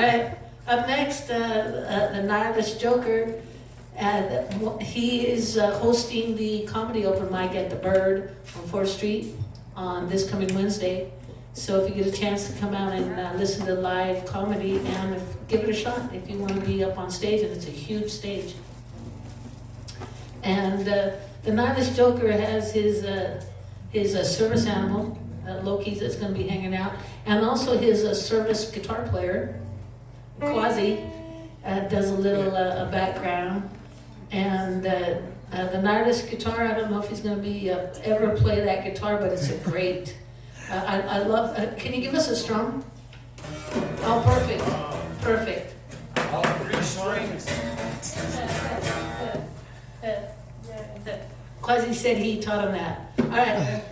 right. Up next, the Nihilist Joker. He is hosting the comedy open mic at the Bird on 4th Street on this coming Wednesday. So if you get a chance to come out and listen to live comedy, and give it a shot if you want to be up on stage, and it's a huge stage. And the Nihilist Joker has his service animal, Loki, that's going to be hanging out, and also his service guitar player, Quasi, does a little background. And the Nihilist guitar, I don't know if he's going to be ever play that guitar, but it's a great. I love. Can you give us a strum? Oh, perfect, perfect. All 3 strings. Quasi said he taught him that. All right,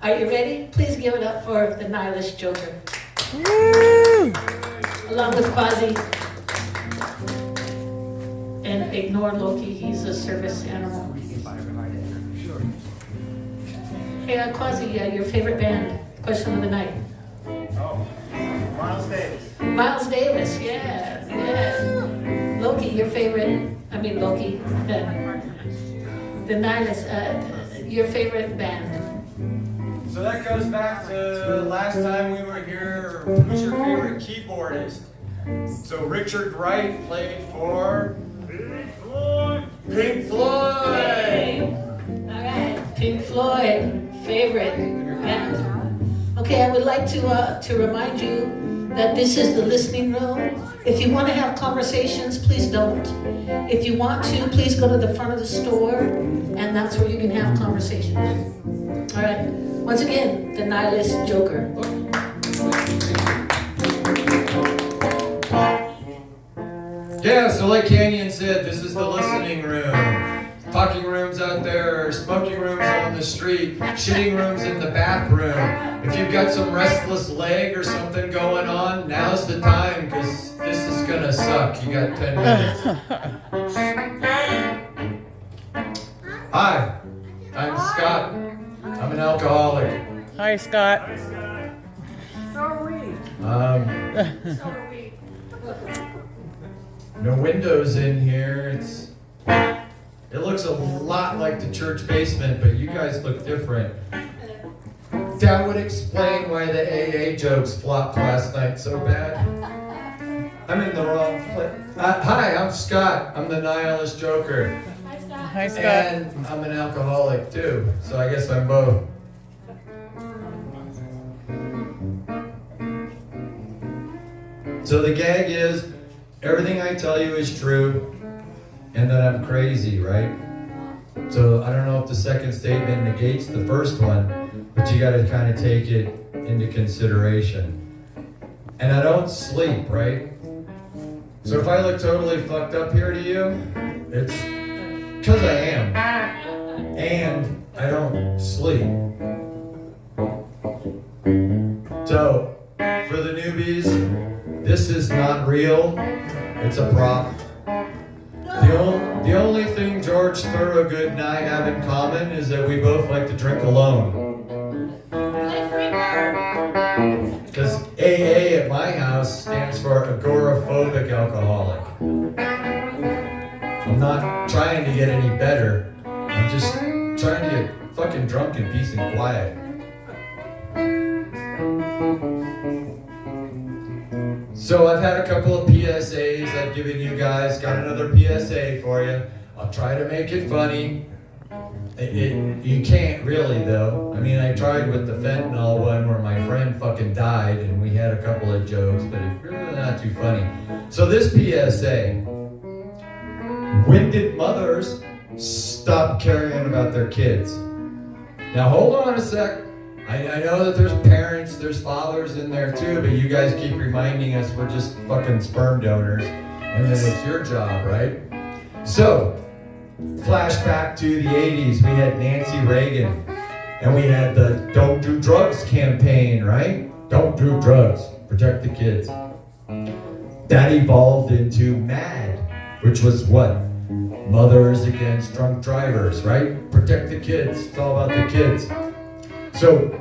are you ready? Please give it up for the Nihilist Joker. Woo! Along with Quasi. And ignore Loki, he's a service animal. Hey, Quasi, your favorite band? Question of the night. Oh, Miles Davis. Miles Davis, yeah. Loki, your favorite? I mean Loki. The Nihilist, your favorite band? So that goes back to last time we were here. Who's your favorite keyboardist? So Richard Wright played for Pink Floyd. All right, Pink Floyd, favorite band. Okay, I would like to remind you that this is the listening room. If you want to have conversations, please don't. If you want to, please go to the front of the store, and that's where you can have conversations. All right. Once again, the Nihilist Joker. Yeah, so like Canyon said, this is the listening room. Talking rooms out there, smoking rooms on the street, shitting rooms in the bathroom. If you've got some restless leg or something going on, now's the time, because this is gonna suck. You got 10 minutes. Hi, I'm Scott. I'm an alcoholic. Hi, Scott. So are we. So are we. No windows in here. It looks a lot like the church basement, but you guys look different. That would explain why the AA jokes flopped last night so bad. I'm in the wrong place. Hi, I'm Scott. I'm the Nihilist Joker. Hi, Scott. And I'm an alcoholic too, so I guess I'm both. So the gag is, everything I tell you is true, and that I'm crazy, right? So I don't know if the second statement negates the first one, but you gotta kind of take it into consideration. And I don't sleep, right? So if I look totally fucked up here to you, it's because I am. And I don't sleep. So, for the newbies, this is not real. It's a prop. The only thing George Thorogood and I have in common is that we both like to drink alone. Because AA at my house stands for agoraphobic alcoholic. I'm not trying to get any better. I'm just trying to get fucking drunk in peace and quiet. So I've had a couple of PSAs I've given you guys. Got another PSA for you. I'll try to make it funny. You can't really though. I mean, I tried with the fentanyl one where my friend fucking died and we had a couple of jokes, but it's really not too funny. So this PSA. When did mothers stop caring about their kids? Now hold on a sec. I know that there's parents, there's fathers in there too, but you guys keep reminding us we're just fucking sperm donors and that it's your job, right? So, flashback to the 80s, we had Nancy Reagan and we had the Don't Do Drugs campaign, right? Don't do drugs, protect the kids. That evolved into MAD, which was what? Mothers Against Drunk Drivers, right? Protect the kids, it's all about the kids. So,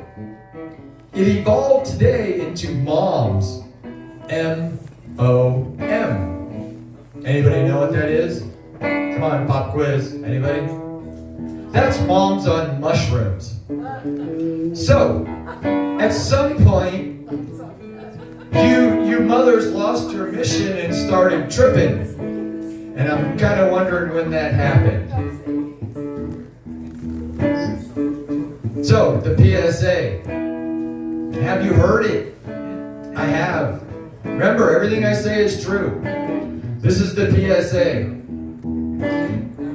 it evolved today into moms, M Anybody know what that is? Come on, pop quiz. Anybody? That's moms on mushrooms. So, at some point, you mothers lost your mission and started tripping. And I'm kind of wondering when that happened. So, the PSA. Have you heard it? I have. Remember, everything I say is true. This is the PSA.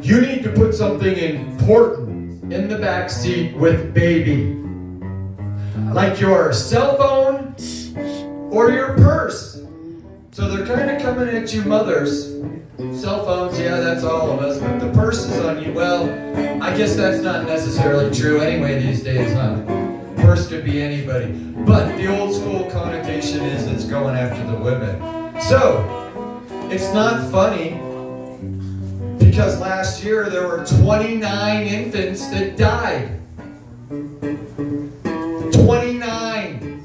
You need to put something important in the back seat with baby. Like your cell phone or your purse. So they're kind of coming at you mothers. Cell phones, yeah, that's all of us, but the purse is on you. Well, I guess that's not necessarily true anyway these days, huh? Purse could be anybody. But the old school connotation is it's going after the women. So, it's not funny because last year there were 29 infants that died. 29!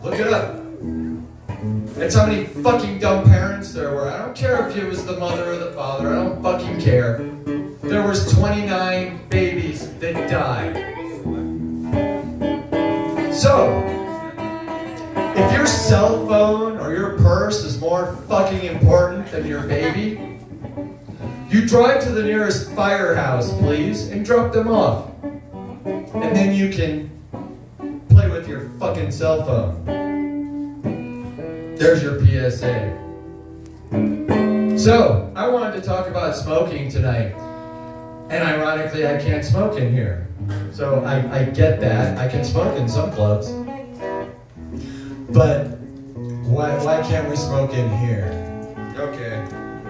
Look it up. That's how many fucking dumb parents there were. I don't care if it was the mother or the father. I don't fucking care. There was 29 babies that died. So, if your cell phone or your purse is more fucking important than your baby, you drive to the nearest firehouse, please, and drop them off. And then you can play with your fucking cell phone. There's your PSA. So, I wanted to talk about smoking tonight. And ironically, I can't smoke in here. So, I get that. I can smoke in some clubs. But why can't we smoke in here? Okay.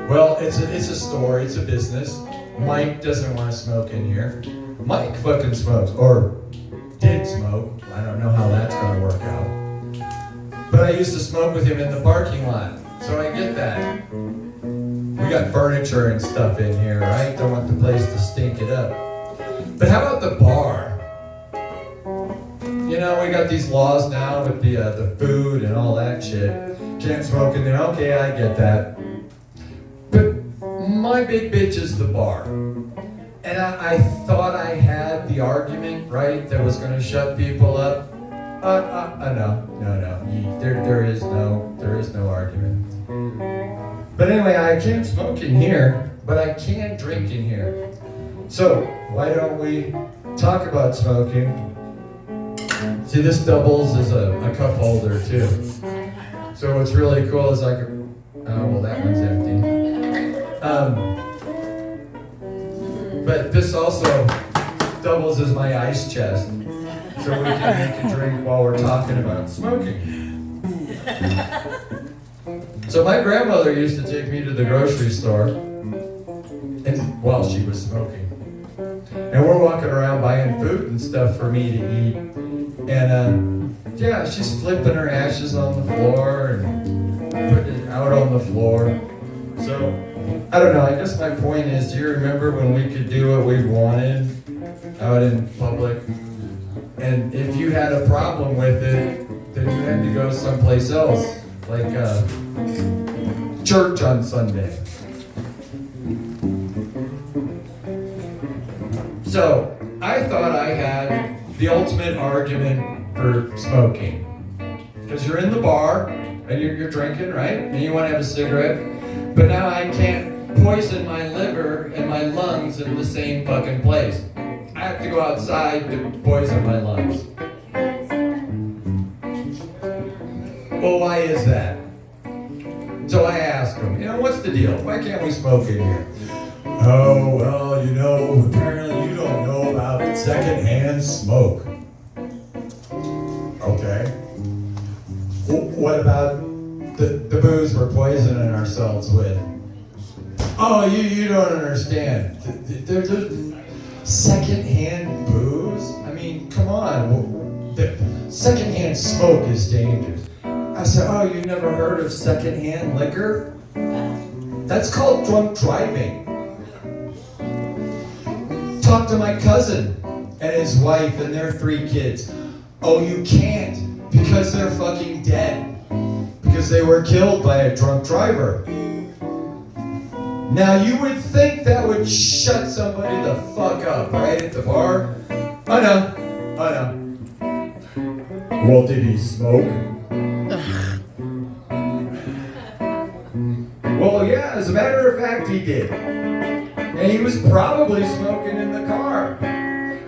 Well, it's a store, it's a business. Mike doesn't want to smoke in here. Mike fucking smokes, or did smoke. I don't know how that's going to work out. But I used to smoke with him in the parking lot, so I get that. We got furniture and stuff in here, right? Don't want the place to stink it up. But how about the bar? You know, we got these laws now with the food and all that shit. Can't smoke in there. Okay, I get that. But my big bitch is the bar. And I thought I had the argument, right, that was going to shut people up. No. There is no argument. But anyway, I can't smoke in here, but I can drink in here. So, why don't we talk about smoking? See, this doubles as a cup holder, too. So what's really cool is I could... Oh, well, that one's empty. But this also doubles as my ice chest. So we can make a drink while we're talking about smoking. So my grandmother used to take me to the grocery store and while she was smoking. And we're walking around buying food and stuff for me to eat. And yeah, she's flipping her ashes on the floor and putting it out on the floor. So, I don't know, I guess my point is, do you remember when we could do what we wanted out in public? And if you had a problem with it, then you had to go someplace else, like church on Sunday. So, I thought I had the ultimate argument for smoking. Because you're in the bar, and you're drinking, right? And you want to have a cigarette. But now I can't poison my liver and my lungs in the same fucking place. I have to go outside to poison my lungs. Well, why is that? So I asked him, what's the deal? Why can't we smoke in here? Oh, well, apparently you don't know about secondhand smoke. Okay. What about the booze we're poisoning ourselves with? Oh, you don't understand. There's secondhand booze? I mean, come on. Secondhand smoke is dangerous. I said, oh, you never heard of secondhand liquor? That's called drunk driving. Talk to my cousin and his wife and their 3 kids. Oh, you can't because they're fucking dead. Because they were killed by a drunk driver. Now you would think that would shut somebody the fuck up, right, at the bar? I know. Well, did he smoke? Well, yeah, as a matter of fact, he did. And he was probably smoking in the car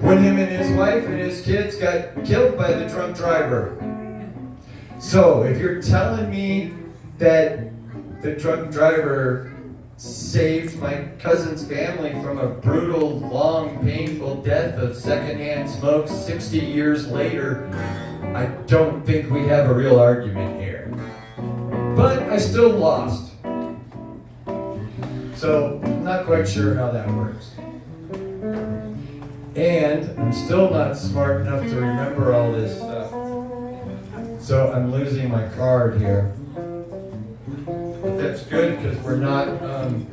when him and his wife and his kids got killed by the drunk driver. So, if you're telling me that the drunk driver saved my cousin's family from a brutal, long, painful death of secondhand smoke 60 years later, I don't think we have a real argument here. But I still lost. So, I'm not quite sure how that works. And I'm still not smart enough to remember all this stuff. So I'm losing my card here. But that's good because we're not on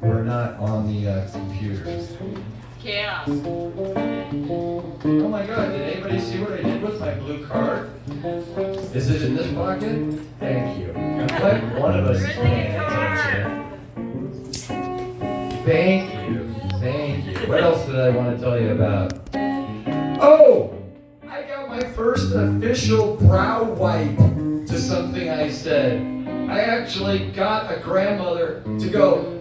the computers. Chaos. Oh my God, did anybody see what I did with my blue card? Is it in this pocket? Thank you. I'm glad one of us is paying attention. Thank you. What else did I want to tell you about? Oh! I got my first official brow wipe to something I said. I actually got a grandmother to go,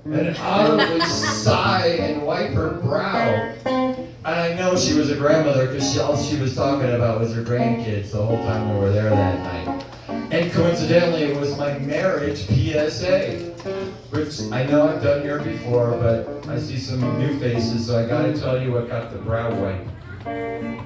and audibly sigh and wipe her brow. And I know she was a grandmother because all she was talking about was her grandkids the whole time we were there that night. And coincidentally, it was my marriage PSA, which I know I've done here before, but I see some new faces, so I gotta tell you what got the brow wipe.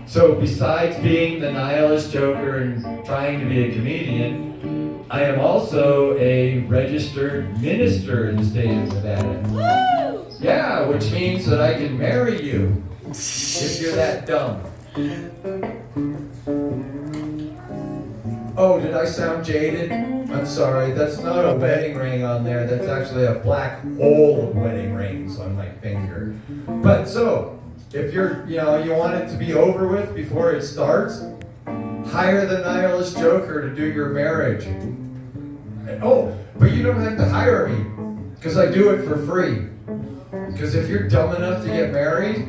So besides being the nihilist joker and trying to be a comedian, I am also a registered minister in the state of Nevada. Woo! Yeah, which means that I can marry you if you're that dumb. Oh, did I sound jaded? I'm sorry, that's not a wedding ring on there. That's actually a black hole of wedding rings on my finger. But so, if you want it to be over with before it starts, hire the nihilist joker to do your marriage. Oh, but you don't have to hire me, because I do it for free. Because if you're dumb enough to get married,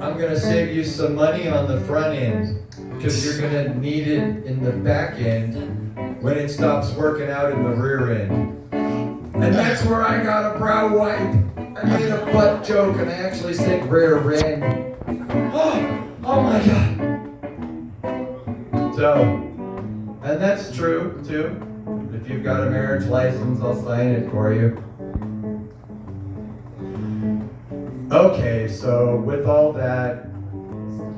I'm going to save you some money on the front end, because you're going to need it in the back end when it stops working out in the rear end. And that's where I got a brow wipe. I made a butt joke and I actually said rear end. Oh my God. So, and that's true too. If you've got a marriage license, I'll sign it for you. Okay, so with all that,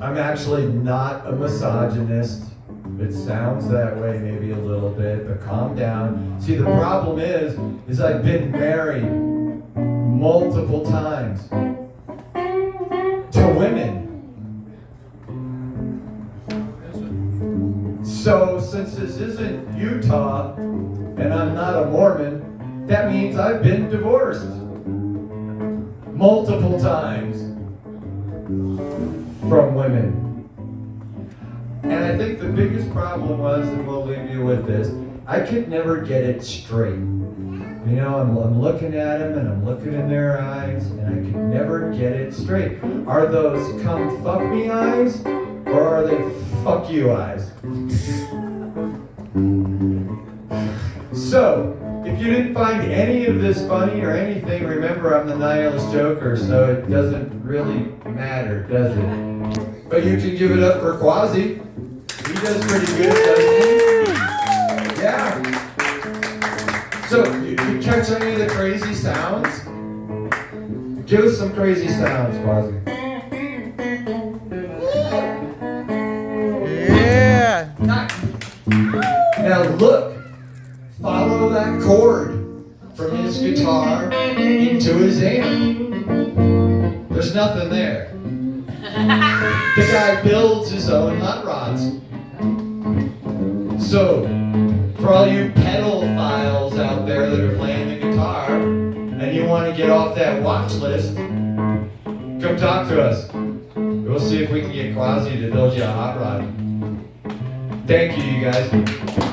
I'm actually not a misogynist. It sounds that way maybe a little bit, but calm down. See, the problem is I've been married multiple times to women. So since this isn't Utah and I'm not a Mormon, that means I've been divorced multiple times from women. And I think the biggest problem was, and we'll leave you with this, I could never get it straight. You know, I'm looking at them and I'm looking in their eyes and I could never get it straight. Are those come fuck me eyes or are they fuck you eyes? So, if you didn't find any of this funny or anything, remember I'm the nihilist joker, so it doesn't really matter, does it? But you can give it up for Quasi. He does pretty good, doesn't he? Yeah. So, you catch any of the crazy sounds? Give us some crazy sounds, Quasi. Yeah. Now look, follow that chord from his guitar into his amp. There's nothing there. The guy builds his own hot rods. So, for all you pedal files out there that are playing the guitar and you want to get off that watch list, come talk to us. We'll see if we can get Quasi to build you a hot rod. Thank you, you guys.